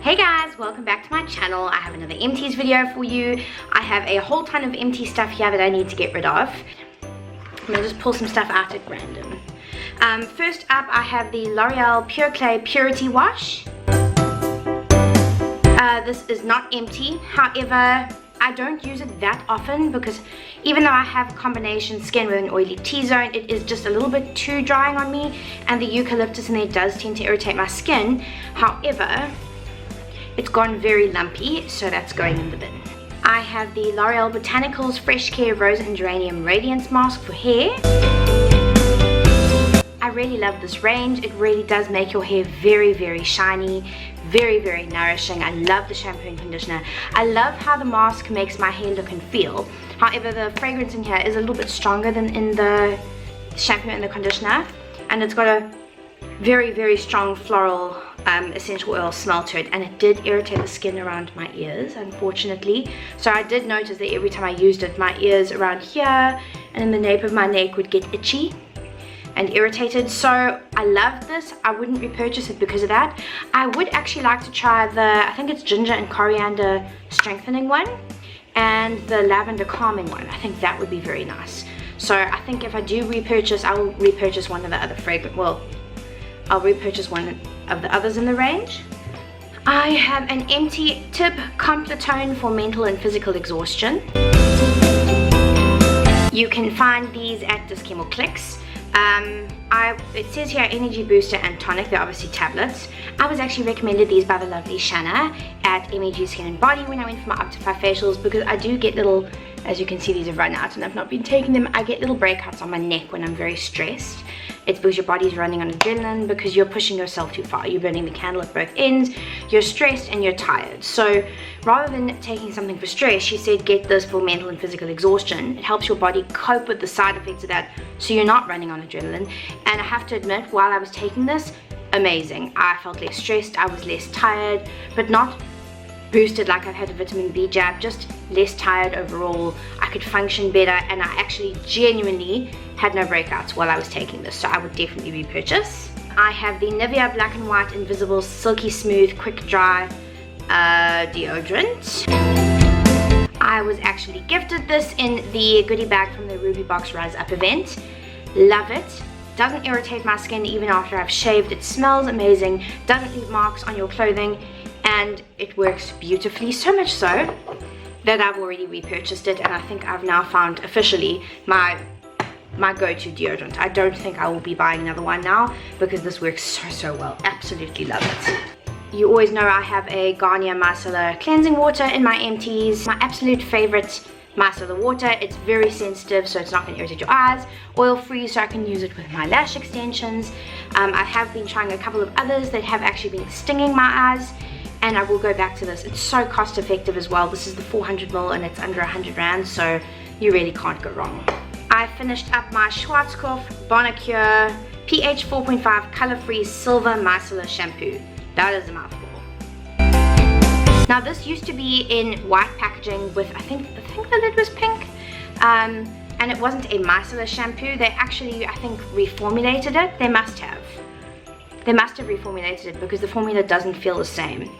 Hey guys, welcome back to my channel. I have another empties video for you. I have a whole ton of empty stuff here that I need to get rid of. I'm gonna just pull some stuff out at random. First up, I have the L'Oreal Pure Clay Purity Wash. This is not empty, however, I don't use it that often because even though I have combination skin with an oily T-zone, it is just a little bit too drying on me, and the eucalyptus in there does tend to irritate my skin. However, it's gone very lumpy, so that's going in the bin. I have the L'Oreal Botanicals Fresh Care Rose and Geranium Radiance Mask for hair. I really love this range. It really does make your hair very, very shiny, very, very nourishing. I love the shampoo and conditioner. I love how the mask makes my hair look and feel. However, the fragrance in here is a little bit stronger than in the shampoo and the conditioner, and it's got a very, very strong floral essential oil smell to it, and it did irritate the skin around my ears, unfortunately. So I did notice that every time I used it, my ears around here and in the nape of my neck would get itchy and irritated. So I love this. I wouldn't repurchase it because of that. I would actually like to try the, I think it's ginger and coriander strengthening one and the lavender calming one. I think that would be very nice. So I think if I do repurchase, I will repurchase one of the other fragrance, well, I'll repurchase one of the others in the range. I have an empty tip Completone for mental and physical exhaustion. You can find these at Dischem or Clicks. It says here energy booster and tonic. They're obviously tablets. I was actually recommended these by the lovely Shanna at MEG Skin and Body when I went for my up to 5 facials, because I do get little, as you can see, these have run out and I've not been taking them. I get little breakouts on my neck when I'm very stressed. It's because your body's running on adrenaline, because you're pushing yourself too far. You're burning the candle at both ends, you're stressed and you're tired. So rather than taking something for stress, she said get this for mental and physical exhaustion. It helps your body cope with the side effects of that, so you're not running on adrenaline. And I have to admit, while I was taking this, amazing. I felt less stressed, I was less tired, but not boosted like I've had a vitamin B jab, just less tired overall. I could function better, and I actually genuinely had no breakouts while I was taking this, so I would definitely repurchase. I have the Nivea Black and White Invisible Silky Smooth Quick Dry deodorant. I was actually gifted this in the goodie bag from the Ruby Box Rise Up event. Love it. Doesn't irritate my skin even after I've shaved. It smells amazing, doesn't leave marks on your clothing, and it works beautifully, so much so that I've already repurchased it, and I think I've now found officially my go-to deodorant. I don't think I will be buying another one now because this works so well. Absolutely love it. You always know I have a Garnier Micellar cleansing water in my empties. My absolute favorite micellar water. It's very sensitive, so it's not going to irritate your eyes. Oil-free, so I can use it with my lash extensions. I have been trying a couple of others that have actually been stinging my eyes, and I will go back to this. It's so cost effective as well. This is the 400ml and it's under 100 rand, so you really can't go wrong. I finished up my Schwarzkopf Bonacure pH 4.5 color-free silver micellar shampoo. That is a mouthful. Now this used to be in white packaging with, I think the lid was pink, and it wasn't a micellar shampoo. They actually, I think, reformulated it. They must have reformulated it because the formula doesn't feel the same,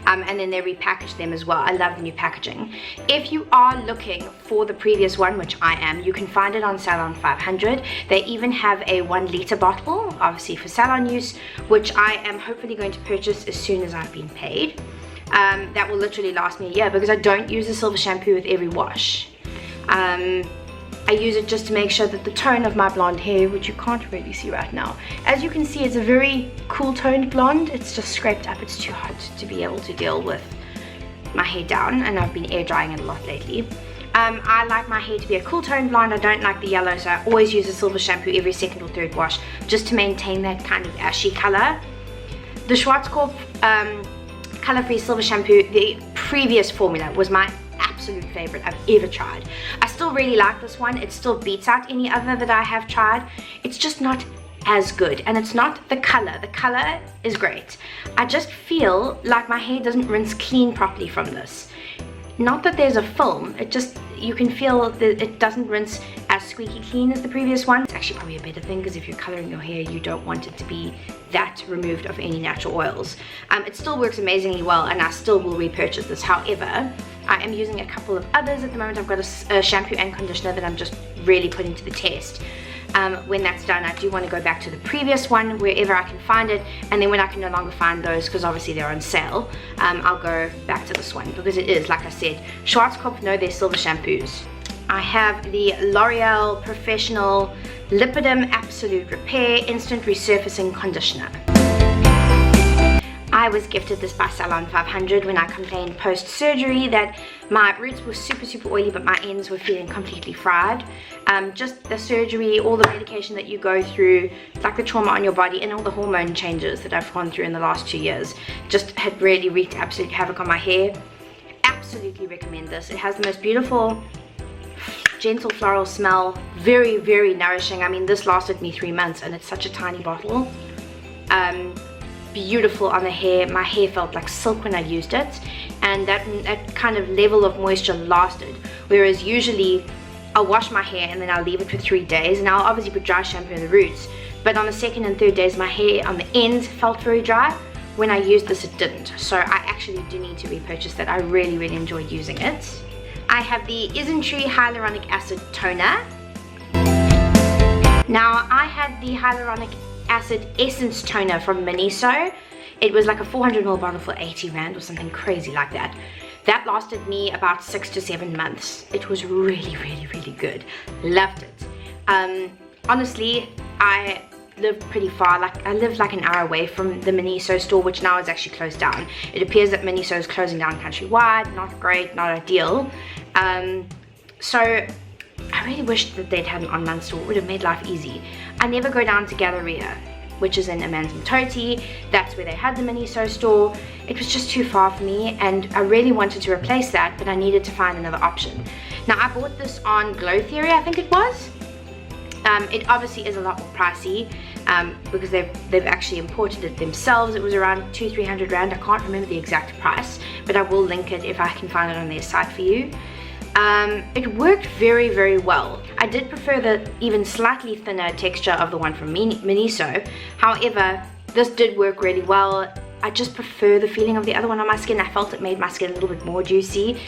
and then they repackaged them as well. I love the new packaging. If you are looking for the previous one, which I am, you can find it on Salon 500. They even have a 1 liter bottle, obviously for salon use, which I am hopefully going to purchase as soon as I've been paid. That will literally last me a year because I don't use the silver shampoo with every wash. I use it just to make sure that the tone of my blonde hair, which you can't really see right now, as you can see, it's a very cool toned blonde. It's just scraped up. It's too hot to be able to deal with my hair down, and I've been air drying it a lot lately. I like my hair to be a cool toned blonde. I don't like the yellow, so I always use a silver shampoo every second or third wash just to maintain that kind of ashy color. The Schwarzkopf color-free silver shampoo, the previous formula, was my absolute favorite I've ever tried. I still really like this one. It still beats out any other that I have tried. It's just not as good, and it's not the color. The color is great. I just feel like my hair doesn't rinse clean properly from this. Not that there's a film, it just, you can feel that it doesn't rinse as squeaky clean as the previous one. It's actually probably a better thing, because if you're coloring your hair, you don't want it to be that removed of any natural oils. It still works amazingly well, and I still will repurchase this. However, I am using a couple of others at the moment. I've got a shampoo and conditioner that I'm just really putting to the test. When that's done, I do want to go back to the previous one wherever I can find it, and then when I can no longer find those, because obviously they're on sale, I'll go back to this one, because it is, like I said, Schwarzkopf know their silver shampoos. I have the L'Oreal Professional Lipidem Absolute Repair Instant Resurfacing Conditioner. I was gifted this by Salon 500 when I complained post-surgery that my roots were super oily, but my ends were feeling completely fried. Just the surgery, all the medication that you go through, like the trauma on your body, and all the hormone changes that I've gone through in the last 2 years, just had really wreaked absolute havoc on my hair. Absolutely recommend this. It has the most beautiful, gentle floral smell, very nourishing. I mean, this lasted me 3 months, and it's such a tiny bottle. Beautiful on the hair. My hair felt like silk when I used it, and that kind of level of moisture lasted, whereas usually I'll wash my hair and then I'll leave it for 3 days, and I'll obviously put dry shampoo in the roots, but on the second and third days my hair on the ends felt very dry. When I used this, it didn't, so I actually do need to repurchase that. I really enjoyed using it. I have the Xtreme Hyaluronic Acid Toner. Now, I had the Hyaluronic Acid Essence Toner from Miniso. It was like a 400ml bottle for 80 rand or something crazy like that. That lasted me about 6 to 7 months. It was really good. Loved it. Honestly, I lived pretty far. Like, I lived like an hour away from the Miniso store, which now is actually closed down. It appears that Miniso is closing down countrywide. Not great, not ideal. So I really wished that they'd had an online store. It would have made life easy. I never go down to Galleria, which is in Amanzimtoti. That's where they had the Miniso store. It was just too far for me, and I really wanted to replace that, but I needed to find another option. Now, I bought this on Glow Theory, I think it was. It obviously is a lot more pricey, because they've actually imported it themselves. It was around 200-300 rand. I can't remember the exact price, but I will link it if I can find it on their site for you. It worked very well. I did prefer the even slightly thinner texture of the one from Miniso. However, this did work really well. I just prefer the feeling of the other one on my skin. I felt it made my skin a little bit more juicy.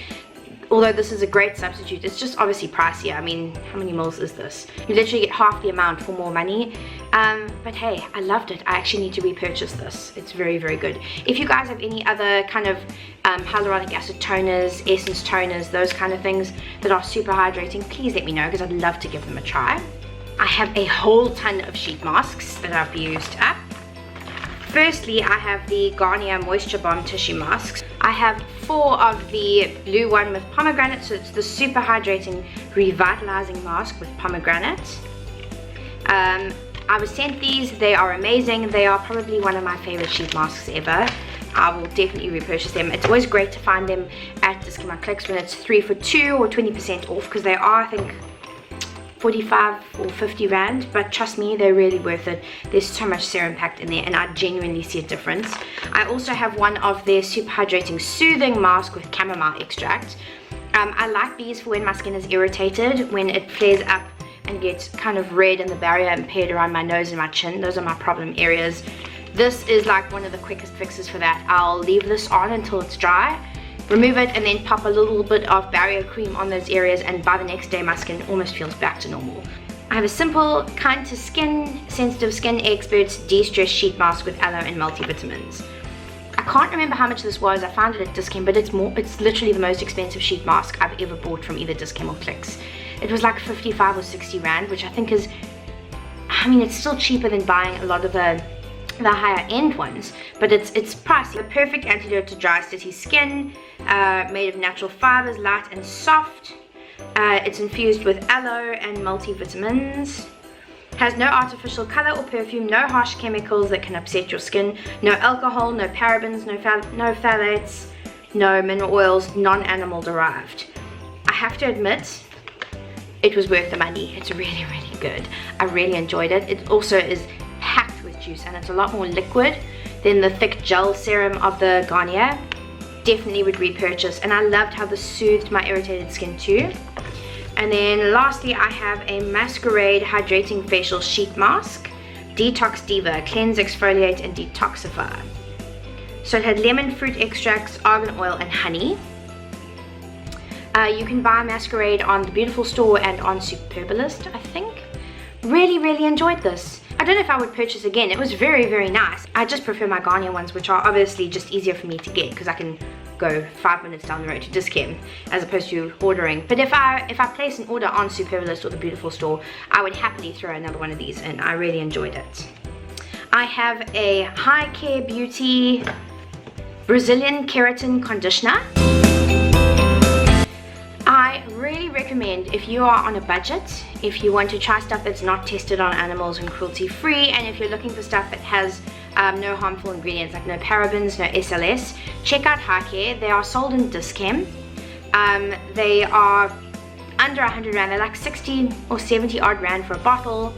Although this is a great substitute, it's just obviously pricier. I mean, how many mils is this? You literally get half the amount for more money. But hey, I loved it. I actually need to repurchase this. It's very good. If you guys have any other kind of hyaluronic acid toners, essence toners, those kind of things that are super hydrating, please let me know, because I'd love to give them a try. I have a whole ton of sheet masks that I've used up. Firstly, I have the Garnier Moisture Bomb Tissue Masks. I have 4 of the blue one with pomegranate, so it's the super hydrating revitalizing mask with pomegranate. I was sent these. They are amazing. They are probably one of my favorite sheet masks ever. I will definitely repurchase them. It's always great to find them at Discount Clicks when it's 3 for 2 or 20% off, because they are, I think, 45 or 50 rand, but trust me, they're really worth it. There's so much serum packed in there, and I genuinely see a difference. I also have one of their super hydrating soothing mask with chamomile extract. I like these for when my skin is irritated, when it flares up and gets kind of red and the barrier impaired around my nose and my chin. Those are my problem areas. This is like one of the quickest fixes for that. I'll leave this on until it's dry, remove it, and then pop a little bit of barrier cream on those areas, and by the next day my skin almost feels back to normal. I have a simple, kind to skin, sensitive skin experts de-stress sheet mask with aloe and multivitamins. I can't remember how much this was. I found it at Discount, but it's literally the most expensive sheet mask I've ever bought from either Discount or Clicks. It was like 55 or 60 rand, which I think is, I mean, it's still cheaper than buying a lot of the higher end ones, but it's pricey. The perfect antidote to dry, city skin, made of natural fibers, light and soft. It's infused with aloe and multivitamins. Has no artificial color or perfume, no harsh chemicals that can upset your skin, no alcohol, no parabens, no phthalates, no mineral oils, non-animal derived. I have to admit, it was worth the money. It's really good. I really enjoyed it. It also is packed with juice, and it's a lot more liquid than the thick gel serum of the Garnier. Definitely would repurchase, and I loved how this soothed my irritated skin too. And then lastly, I have a Masquerade Hydrating Facial Sheet Mask. Detox Diva, Cleanse, Exfoliate, and Detoxify. So it had lemon fruit extracts, argan oil, and honey. You can buy Masquerade on the Beautiful store and on Superbalist, I think. Really enjoyed this. I don't know if I would purchase again. It was very nice. I just prefer my Garnier ones, which are obviously just easier for me to get because I can go 5 minutes down the road to Dischem as opposed to ordering. But if I place an order on Superbalist or the Beautiful store, I would happily throw another one of these in. I really enjoyed it. I have a High Care Beauty Brazilian Keratin Conditioner. I really recommend, if you are on a budget, if you want to try stuff that's not tested on animals and cruelty free, and if you're looking for stuff that has no harmful ingredients like no parabens, no SLS, check out High Care. They are sold in Dischem. They are under 100 rand. They're like 60 or 70 odd rand for a bottle.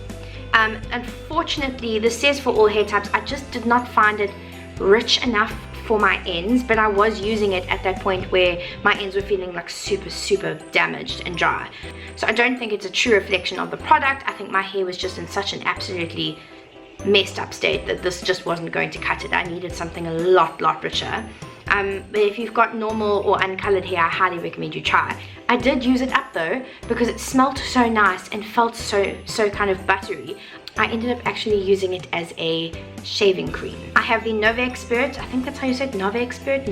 Unfortunately, this says for all hair types. I just did not find it rich enough for my ends, but I was using it at that point where my ends were feeling like super damaged and dry. So I don't think it's a true reflection of the product. I think my hair was just in such an absolutely messed up state that this just wasn't going to cut it. I needed something a lot richer. But if you've got normal or uncolored hair, I highly recommend you try. I did use it up though because it smelled so nice and felt so kind of buttery. I ended up actually using it as a shaving cream. I have the Nova Expert, I think that's how you say it, Nova Expert,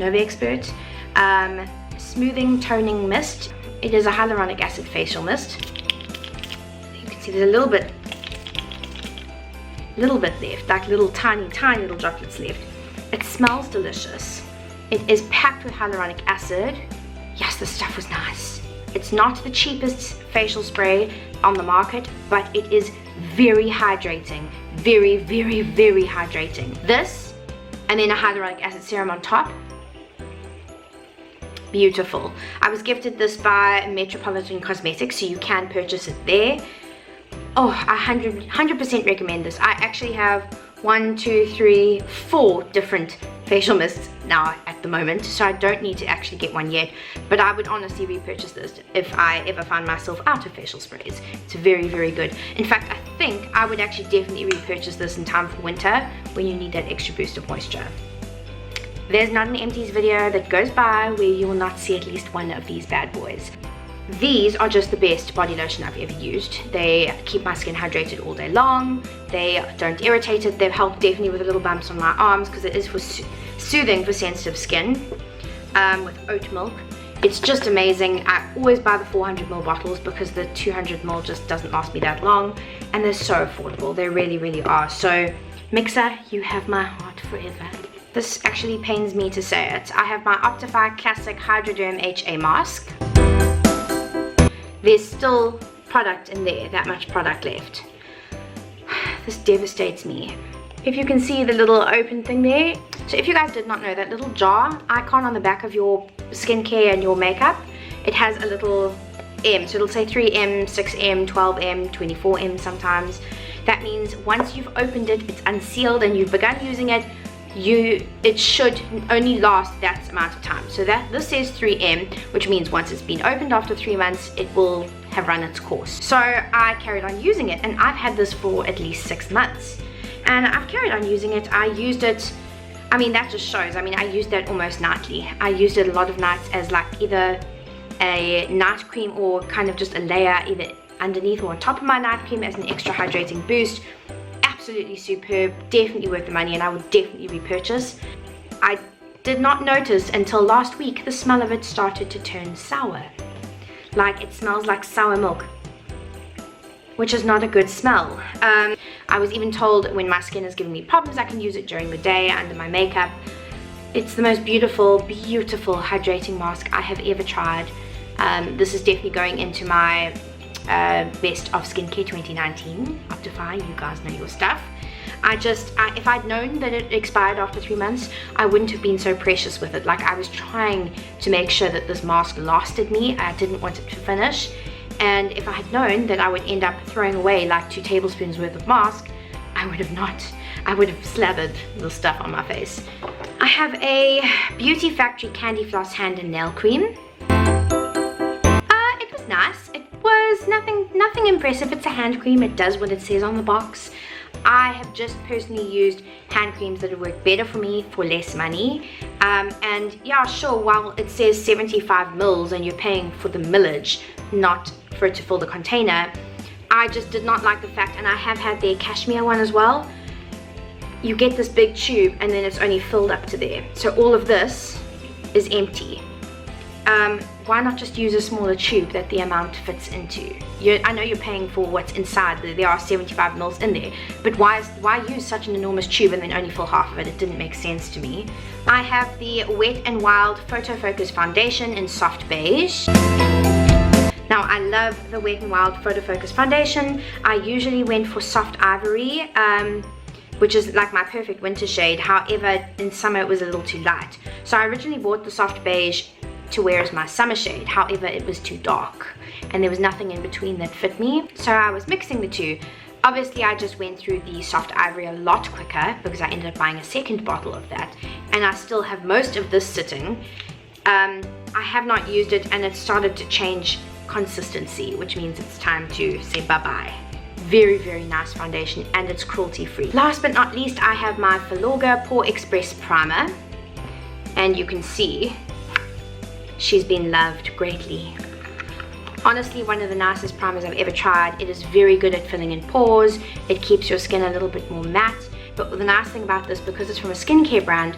Smoothing Toning Mist. It is a hyaluronic acid facial mist. You can see there's a little bit left, like little tiny little droplets left. It smells delicious. It is packed with hyaluronic acid. Yes, this stuff was nice. It's not the cheapest facial spray on the market, but it is very hydrating. Very hydrating. This, and then a hyaluronic acid serum on top. Beautiful. I was gifted this by Metropolitan Cosmetics, so you can purchase it there. Oh, I 100% recommend this. I actually have 4 different facial mists now at the moment, so I don't need to actually get one yet, but I would honestly repurchase this if I ever find myself out of facial sprays. It's very good. In fact, I think I would actually definitely repurchase this in time for winter when you need that extra boost of moisture. There's not an Empties video that goes by where you will not see at least one of these bad boys. These are just the best body lotion I've ever used. They keep my skin hydrated all day long. They don't irritate it. They've helped definitely with the little bumps on my arms because it is for soothing for sensitive skin. With oat milk. It's just amazing. I always buy the 400ml bottles because the 200ml just doesn't last me that long. And they're so affordable. They really are. So, Mixer, you have my heart forever. This actually pains me to say it. I have my Optify Classic Hydroderm HA Mask. There's still product in there, that much product left. This devastates me. If you can see the little open thing there. So if you guys did not know, that little jar icon on the back of your skincare and your makeup, it has a little M. So it'll say 3M, 6M, 12M, 24M sometimes. That means once you've opened it, it's unsealed and you've begun using it, it should only last that amount of time. So this says 3M, which means once it's been opened after 3 months, it will have run its course. So I carried on using it, and I've had this for at least 6 months. And I've carried on using it. I used it, I mean, that just shows. I mean, I used that almost nightly. I used it a lot of nights as like either a night cream or kind of just a layer either underneath or on top of my night cream as an extra hydrating boost. Absolutely superb, definitely worth the money, and I would definitely repurchase. I did not notice until last week the smell of it started to turn sour. Like it smells like sour milk, which is not a good smell. I was even told when my skin is giving me problems, I can use it during the day under my makeup. It's the most beautiful hydrating mask I have ever tried. This is definitely going into my best of skincare 2019. Optify, you guys know your stuff. If I'd known that it expired after 3 months, I wouldn't have been so precious with it. Like, I was trying to make sure that this mask lasted me. I didn't want it to finish, and if I had known that I would end up throwing away like 2 tablespoons worth of mask, I would have not. I would have slathered the stuff on my face. I have a Beauty Factory Candy Floss Hand and Nail Cream. It was nice. It was it's nothing impressive. It's a hand cream. It does what it says on the box. I have just personally used hand creams that have worked better for me for less money. And yeah, sure, while it says 75 mils and you're paying for the millage, not for it to fill the container, I just did not like the fact, and I have had their cashmere one as well, you get this big tube and then it's only filled up to there. So all of this is empty. Why not just use a smaller tube that the amount fits into? I know you're paying for what's inside. There are 75 mils in there, but why use such an enormous tube and then only fill half of it? It didn't make sense to me. I have the Wet n Wild Photo Focus Foundation in soft beige. Now I love the Wet n Wild Photo Focus Foundation. I usually went for soft ivory, which is like my perfect winter shade. However, in summer it was a little too light. So I originally bought the soft beige to wear as my summer shade. However, it was too dark and there was nothing in between that fit me. So I was mixing the two. Obviously, I just went through the soft ivory a lot quicker because I ended up buying a second bottle of that. And I still have most of this sitting. I have not used it and it started to change consistency, which means it's time to say bye-bye. Very, very nice foundation and it's cruelty free. Last but not least, I have my Filorga Pore Express Primer. And you can see she's been loved greatly. Honestly, one of the nicest primers I've ever tried. It is very good at filling in pores. It keeps your skin a little bit more matte. But the nice thing about this, because it's from a skincare brand,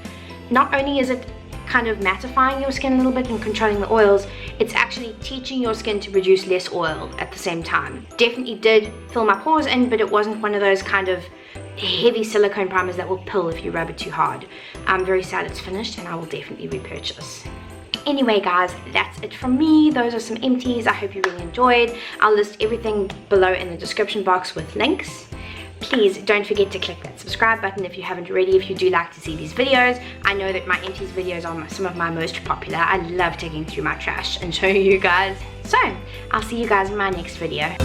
not only is it kind of mattifying your skin a little bit and controlling the oils, it's actually teaching your skin to produce less oil at the same time. Definitely did fill my pores in, but it wasn't one of those kind of heavy silicone primers that will pill if you rub it too hard. I'm very sad it's finished and I will definitely repurchase. Anyway guys, that's it from me. Those are some empties. I hope you really enjoyed. I'll list everything below in the description box with links. Please don't forget to click that subscribe button if you haven't already, if you do like to see these videos. I know that my empties videos are some of my most popular. I love taking through my trash and showing you guys. So, I'll see you guys in my next video.